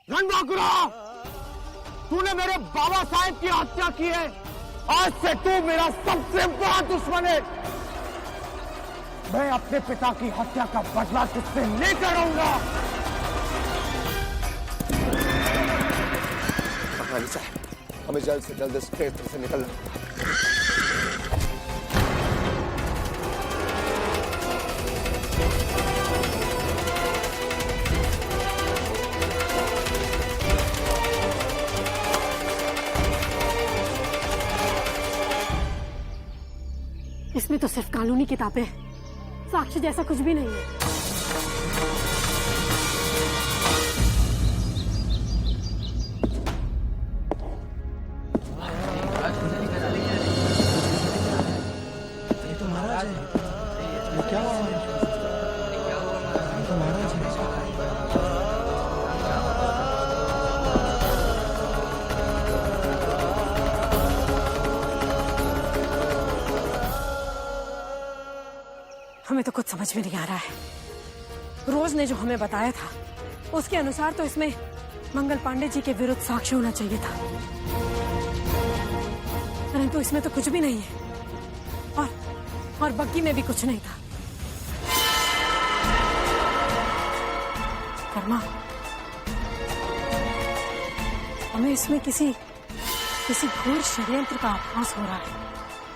रणबांकुरा, तूने मेरे बाबा साहेब की हत्या की है। आज से तू मेरा सबसे बड़ा दुश्मन है। मैं अपने पिता की हत्या का बदला तुझसे लेकर रहूंगा। महारानी साहब, हमें जल्द से जल्द इस क्षेत्र से निकलना होगा। इसमें तो सिर्फ कानूनी किताबें, साक्ष्य जैसा कुछ भी नहीं है। ये तो महाराज है। ये क्या हुआ? ये तो महाराज है। हमें तो कुछ समझ में नहीं आ रहा है। रोज ने जो हमें बताया था उसके अनुसार तो इसमें मंगल पांडे जी के विरुद्ध साक्ष्य होना चाहिए था, परंतु इसमें तो कुछ भी नहीं है और बग्गी में भी कुछ नहीं था। कर्मा, हमें इसमें किसी घोर षड्यंत्र का आभास हो रहा है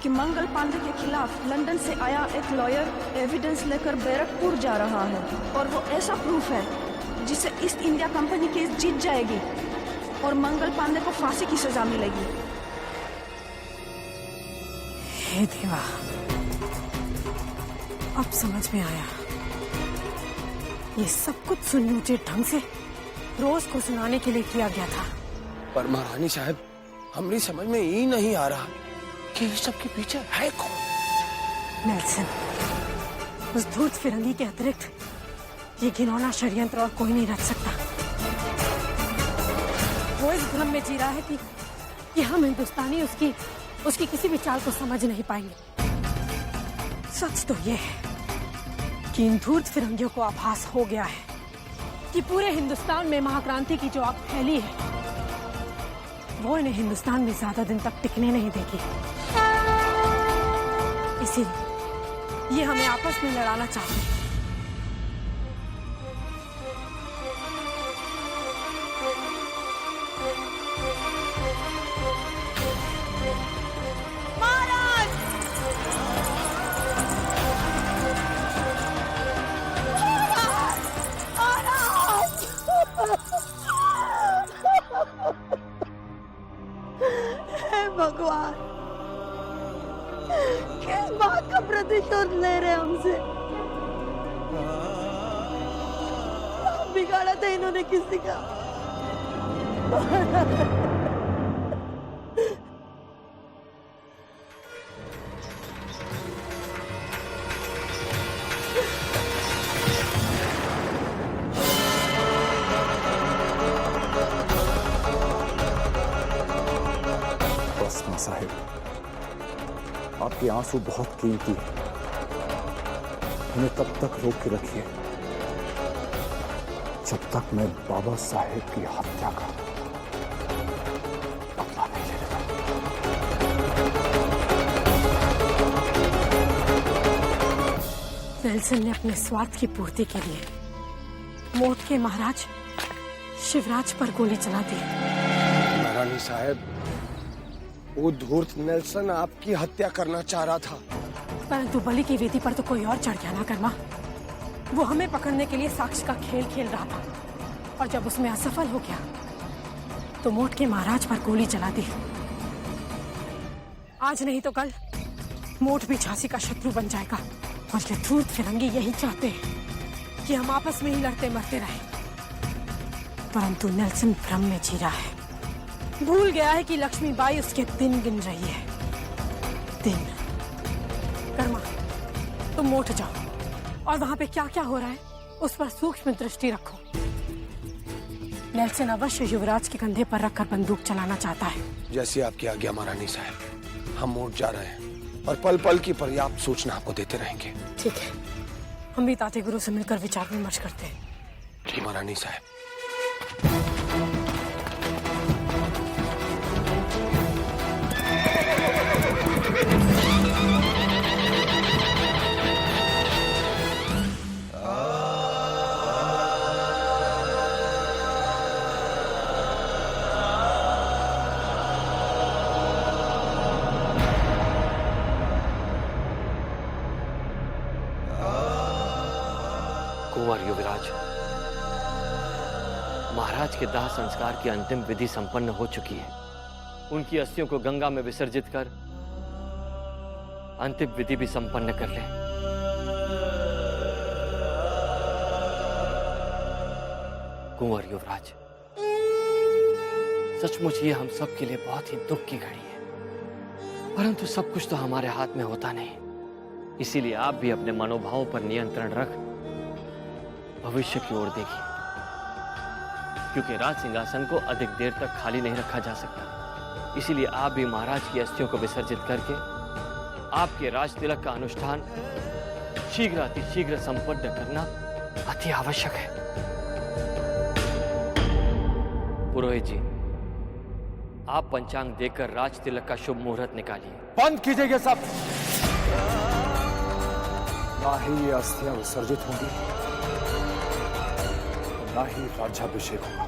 कि मंगल पांडे के खिलाफ लंदन से आया एक लॉयर एविडेंस लेकर बैरकपुर जा रहा है और वो ऐसा प्रूफ है जिससे ईस्ट इंडिया कंपनी केस जीत जाएगी और मंगल पांडे को फांसी की सजा मिलेगी। हे देवा, अब समझ में आया। ये सब कुछ सुनियोजित ढंग से रोज को सुनाने के लिए किया गया था। पर महारानी साहब, हमारी समझ में ही नहीं आ रहा कि इस सब के पीछे है कौन? नेल्सन, उस धूर्त फिरंगी के अतिरिक्त ये घिनौना षड्यंत्र और कोई नहीं रच सकता। वो इस भ्रम में जी रहा है कि हम हिंदुस्तानी उसकी किसी भी चाल को समझ नहीं पाएंगे। सच तो ये है कि इन धूर्त फिरंगियों को आभास हो गया है कि पूरे हिंदुस्तान में महाक्रांति की जो आग फैली है वो इन्हें हिंदुस्तान में ज्यादा दिन तक टिकने नहीं देगी। इसीलिए ये हमें आपस में लड़ाना चाहते हैं। भगवान, किस बात का प्रतिशोध ले रहे हमसे? बिगाड़ा था इन्होंने किसी का। साहिब, आपके आंसू बहुत कीमती हैं। उन्हें तब तक रोक के रखिए जब तक मैं बाबा साहेब की हत्या का बदला नहीं ले लेता। नेल्सन ने अपने स्वार्थ की पूर्ति के लिए मोट के महाराज शिवराज पर गोली चला दी। महारानी साहब, वो धूर्त नेल्सन आपकी हत्या करना चाह रहा था, परंतु बलि की वेदी पर तो कोई और चढ़ गया ना कर्मा। वो हमें पकड़ने के लिए साक्ष्य का खेल खेल रहा था और जब उसमें असफल हो गया तो मोट के महाराज पर गोली चला दी। आज नहीं तो कल मोट भी झांसी का शत्रु बन जाएगा और ये धूर्त फिरंगी यही चाहते हैं कि हम आपस में ही लड़ते मरते रहें। परंतु नेल्सन भ्रम में जी रहा है, भूल गया है कि लक्ष्मीबाई उसके दिन गिन रही है। दिन। कर्मा, तुम मोट जाओ और वहां पे क्या क्या हो रहा है उस पर सूक्ष्म दृष्टि रखो। नेल्सन अवश्य युवराज के कंधे पर रखकर बंदूक चलाना चाहता है। जैसी आपकी आज्ञा महारानी साहब, हम मोट जा रहे हैं और पल पल की पर्याप्त सूचना आपको देते रहेंगे। ठीक है, हम भी ताते गुरु से मिलकर विचार विमर्श करते हैं। जी महारानी साहब। कुंवर युवराज, महाराज के दाह संस्कार की अंतिम विधि संपन्न हो चुकी है। उनकी अस्थियों को गंगा में विसर्जित कर अंतिम विधि भी संपन्न कर ले। कुंवर युवराज, सचमुच ये हम सब के लिए बहुत ही दुख की घड़ी है, परंतु सब कुछ तो हमारे हाथ में होता नहीं। इसीलिए आप भी अपने मनोभावों पर नियंत्रण रख भविष्य की ओर देखिए, क्योंकि राज सिंहासन को अधिक देर तक खाली नहीं रखा जा सकता। इसीलिए आप भी महाराज की अस्थियों को विसर्जित करके आपके राज तिलक का अनुष्ठान शीघ्र अतिशीघ्र संपन्न करना अति आवश्यक है। पुरोहित जी, आप पंचांग देखकर राज तिलक का शुभ मुहूर्त निकालिए। बंद कीजिए ये सब। ना ही ये अस्थियां विसर्जित होंगी, ना ही राज्याभिषेक होगा।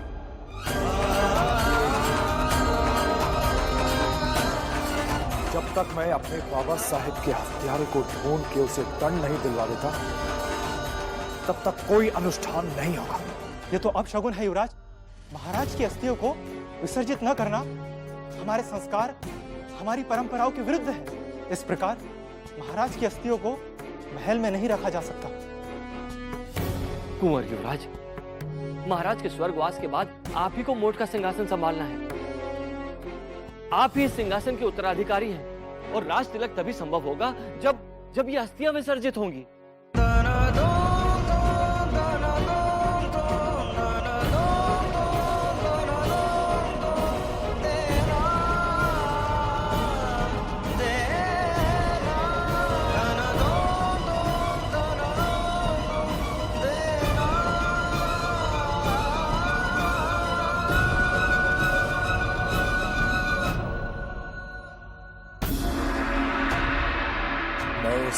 जब तक मैं अपने बाबा साहेब के हत्यारे को ढूंढ के उसे दंड नहीं दिलवा देता, तब तक कोई अनुष्ठान नहीं होगा। ये तो अपशगुन है युवराज। महाराज की अस्थियों को विसर्जित न करना हमारे संस्कार, हमारी परंपराओं के विरुद्ध है। इस प्रकार महाराज की अस्थियों को महल में नहीं रखा जा सकता। कुंवर युवराज, महाराज के स्वर्गवास के बाद आप ही को मोट का सिंहासन संभालना है। आप ही इस सिंहासन के उत्तराधिकारी हैं और राज तिलक तभी संभव होगा जब ये अस्थियां विसर्जित होंगी।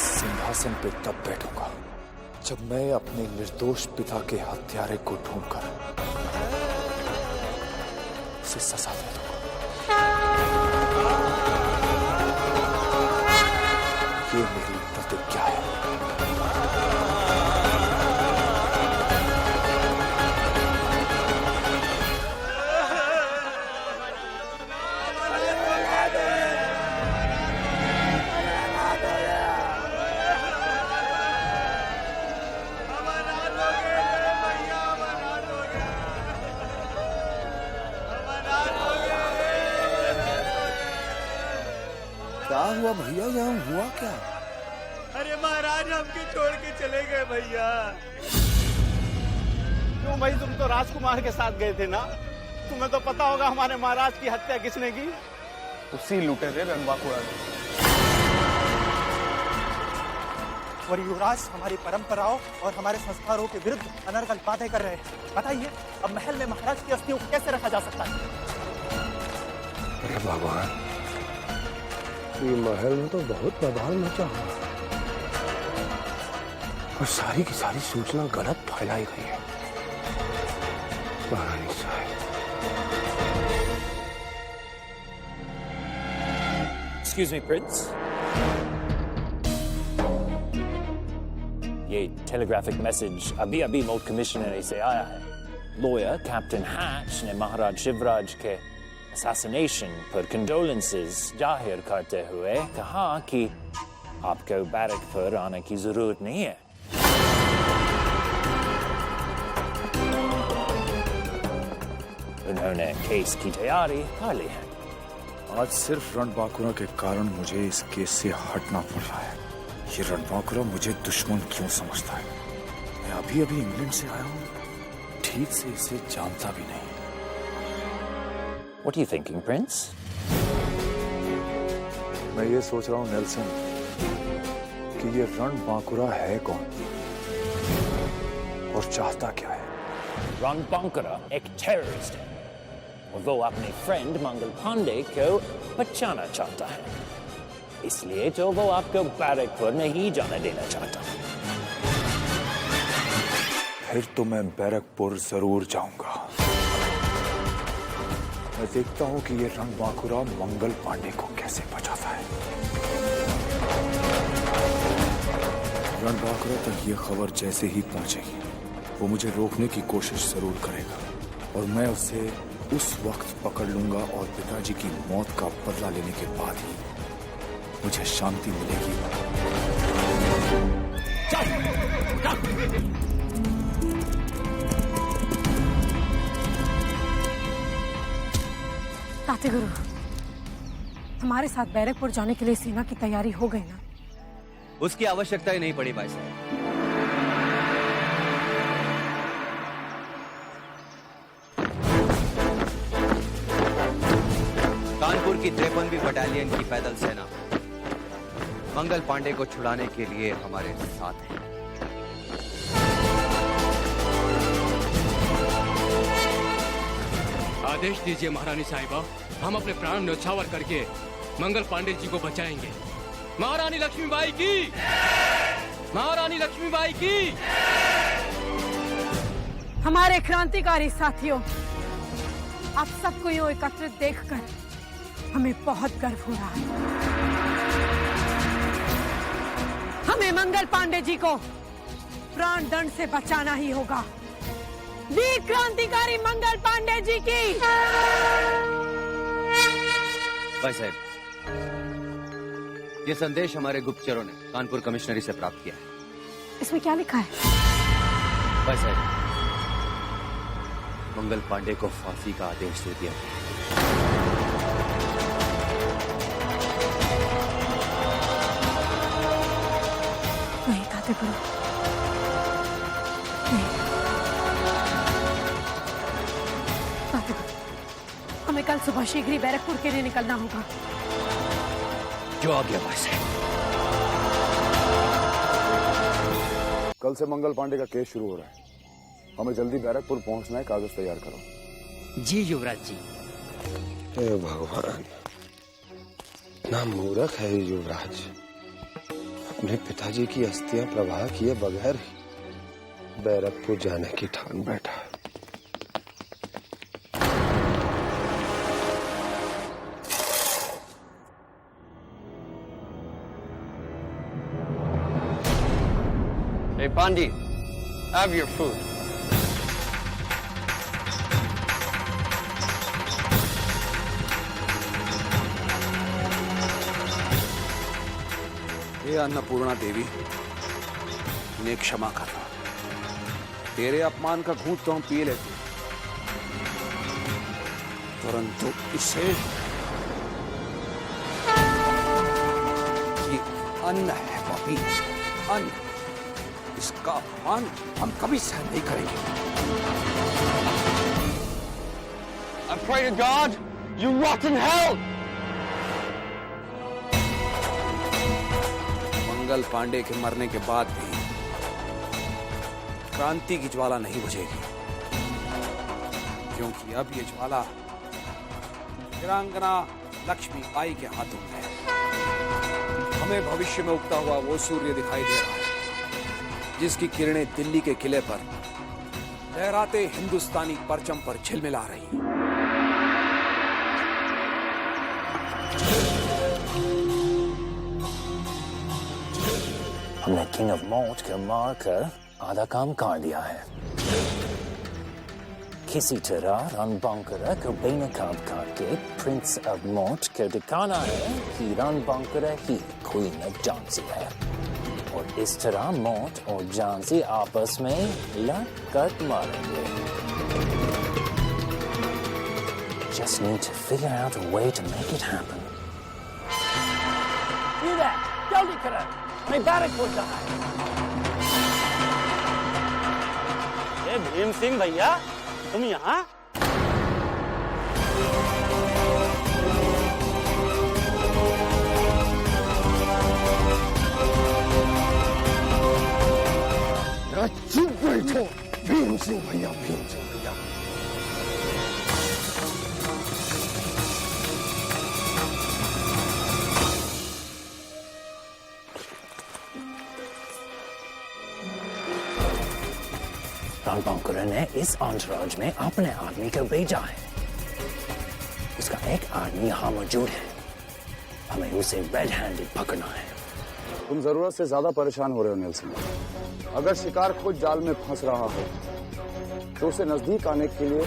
सिंहासन पे तब बैठूंगा जब मैं अपने निर्दोष पिता के हत्यारे को ढूंढकर उसे सजा दे दूंगा। ये मेरी प्रतिज्ञा है। क्या हुआ भैया, यहाँ हुआ क्या? अरे महाराज हमके छोड़ के चले गए भैया। क्यों भाई, तुम तो राजकुमार के साथ गए थे ना? तुम्हें तो पता होगा हमारे महाराज की हत्या किसने की? उसी लुटेरे रणबांकुरा ने। और युवराज हमारी परंपराओं और हमारे संस्कारों के विरुद्ध अनर्गल बातें कर रहे हैं। बताइए, अब महल में महाराज की अस्थियों को कैसे रखा जा सकता है? अरे भगवान, ये महल में तो बहुत बवाल मचा हुआ और सारी की सारी सूचना गलत फैलाई गई है। महारानी साहब, Excuse me, Prince. ये टेलीग्राफिक मैसेज अभी अभी मोट कमिश्नर से आया है। लॉयर कैप्टन हैच ने महाराज शिवराज के assassination पर condolences जाहिर करते हुए कहा कि आपको बैरक पर आने की जरूरत नहीं है। उन्होंने केस की तैयारी कर ली है। आज सिर्फ रणबांकुरा के कारण मुझे इस केस से हटना पड़ रहा है। ये रणबांकुरा मुझे दुश्मन क्यों समझता है? मैं अभी अभी इंग्लैंड से आया हूँ, ठीक से इसे जानता भी नहीं। What are you thinking, Prince? मैं ये सोच रहा हूँ नेल्सन कि ये रणबांकुरा है कौन और चाहता क्या है। रणबांकुरा एक टेररिस्ट है और वो अपने फ्रेंड मंगल पांडे को बचाना चाहता है, इसलिए तो वो आपको बैरक पर नहीं जाने देना चाहता। फिर तो मैं बैरकपुर जरूर जाऊंगा। मैं देखता हूं कि ये रणबांकुरा मंगल पांडे को कैसे बचाता है। रणबांकुरा तक ये खबर जैसे ही पहुंचेगी, वो मुझे रोकने की कोशिश जरूर करेगा और मैं उसे उस वक्त पकड़ लूंगा और पिताजी की मौत का बदला लेने के बाद ही मुझे शांति मिलेगी। ताते गुरु, हमारे साथ बैरकपुर जाने के लिए सेना की तैयारी हो गई ना? उसकी आवश्यकता ही नहीं पड़ी भाई साहब। कानपुर की 53वीं बटालियन की पैदल सेना मंगल पांडे को छुड़ाने के लिए हमारे साथ है। आदेश दीजिए महारानी साहिबा, हम अपने प्राण न्यौछावर करके मंगल पांडे जी को बचाएंगे। महारानी लक्ष्मीबाई की, महारानी लक्ष्मीबाई की। हमारे क्रांतिकारी साथियों, आप सबको यूं एकत्रित देखकर हमें बहुत गर्व हो रहा है। हमें मंगल पांडे जी को प्राण दंड से बचाना ही होगा। वीर क्रांतिकारी मंगल पांडे जी की। भाई साहब, ये संदेश हमारे गुप्तचरों ने कानपुर कमिश्नरी से प्राप्त किया है। इसमें क्या लिखा है? भाई साहब, मंगल पांडे को फांसी का आदेश दे दिया। नहीं ताते गुरु, नहीं ताते गुरु, हमें कल सुबह शीघ्र ही बैरकपुर के लिए निकलना होगा। जो आ गया भाई साहब। कल से मंगल पांडे का केस शुरू हो रहा है, हमें जल्दी बैरकपुर पहुंचना है। कागज तैयार करो। जी युवराज जी। हे भगवान, ना मूर्ख है ये युवराज, अपने पिताजी की अस्थियां प्रवाह किए बगैर ही बैरकपुर जाने की ठान बैठा। Hey Pandi, have your food. हे अन्नपूर्णा देवी, इन्हें क्षमा करना। तेरे अपमान का घूंट तो हम पी लेते, परंतु इसे, ये अन्न है पापी, अन्न। इसका अपमान हम कभी सहन नहीं करेंगे। I pray to God, you rot in hell! Mangal Pandey के मरने के बाद भी क्रांति की ज्वाला नहीं बुझेगी, क्योंकि अब ये ज्वाला वीरांगना लक्ष्मीबाई के हाथों में है। हमें भविष्य में उगता हुआ वो सूर्य दिखाई दे रहा है जिसकी किरणें दिल्ली के किले पर लहराते हिंदुस्तानी परचम पर झिलमिला रही हैं। हमने किंग ऑफ मौत को मारकर आधा काम कर दिया है। किसी तरह रणबांकुरा को बेनकाब करके प्रिंस ऑफ मौत को दिखाना है कि रणबांकुरा ही क्वीन ऑफ झांसी है, और इस तरह मौत और झांसी आपस में लड़ मारेंगे। Just need to figure out a way to make it happen. Do that! जल्दी करो, हमें बैरकपुर जाना है। ये भीम सिंह भैया, तुम यहाँ? चुप बैठो, भीम सिंह भैया, भीम सिंह भैया। रणबांकुरा ने इस अंतराज में अपने आदमी को भेजा है। उसका एक आदमी यहाँ मौजूद है, हमें उसे रेड हैंडेड पकड़ना है। तुम जरूरत से ज्यादा परेशान हो रहे हो नेल्सन। अगर शिकार खुद जाल में फंस रहा हो तो उसे नजदीक आने के लिए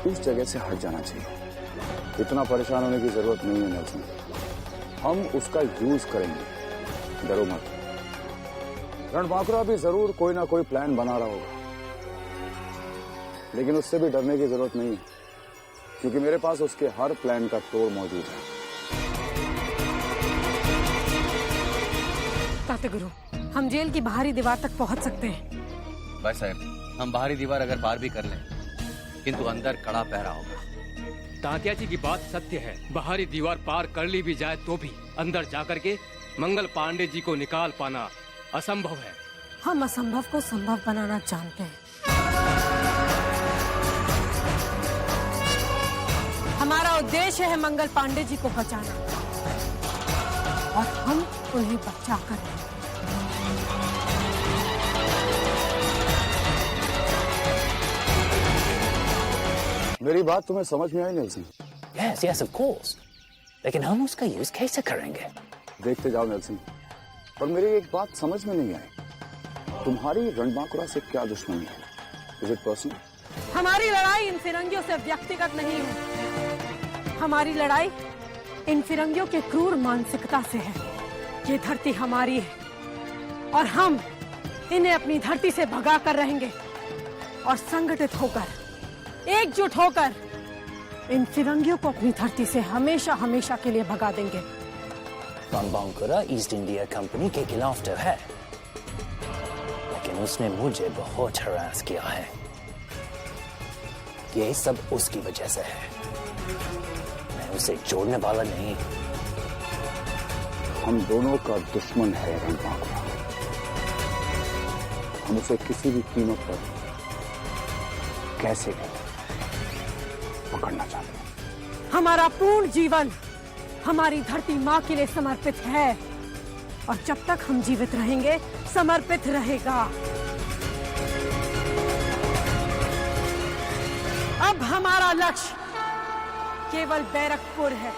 उस जगह से हट जाना चाहिए। इतना परेशान होने की जरूरत नहीं है नेल्सन, हम उसका यूज करेंगे, डरो मत। रणबांकुरा भी जरूर कोई ना कोई प्लान बना रहा होगा, लेकिन उससे भी डरने की जरूरत नहीं है, क्योंकि मेरे पास उसके हर प्लान का तोड़ मौजूद है। ताते गुरु, हम जेल की बाहरी दीवार तक पहुंच सकते हैं। भाई साहब, हम बाहरी दीवार अगर पार भी कर लें, किंतु अंदर कड़ा पहरा होगा। तात्या जी की बात सत्य है। बाहरी दीवार पार कर ली भी जाए तो भी अंदर जाकर के मंगल पांडे जी को निकाल पाना असंभव है। हम असंभव को संभव बनाना जानते हैं। हमारा उद्देश्य है मंगल पांडे जी को बचाना, और हम उन्हें बचा कर रहेंगे। मेरी बात तुम्हें समझ में आई Nelson? Yes, yes, of course. लेकिन हम उसका यूज कैसे करेंगे? देखते जाओ नेल्सन, पर मेरी एक बात समझ में नहीं आई, तुम्हारी रणबांकुरा से क्या दुश्मनी है? Is it personal? हमारी लड़ाई इन फिरंगियों से व्यक्तिगत नहीं है, हमारी लड़ाई इन फिरंगियों के क्रूर मानसिकता से है। ये धरती हमारी है और हम इन्हें अपनी धरती से भगा कर रहेंगे, और संगठित होकर, एकजुट होकर इन फिरंगियों को अपनी धरती से हमेशा हमेशा के लिए भगा देंगे। रणबांकुरा ईस्ट इंडिया कंपनी के खिलाफ तो है, लेकिन उसने मुझे बहुत हरास किया है। ये सब उसकी वजह से है, मैं उसे छोड़ने वाला नहीं। हम दोनों का दुश्मन है रणबांकुरा, हम उसे किसी भी कीमत पर कैसे भी पकड़ना चाहते हैं। हमारा पूर्ण जीवन हमारी धरती माँ के लिए समर्पित है, और जब तक हम जीवित रहेंगे समर्पित रहेगा। अब हमारा लक्ष्य केवल बैरकपुर है।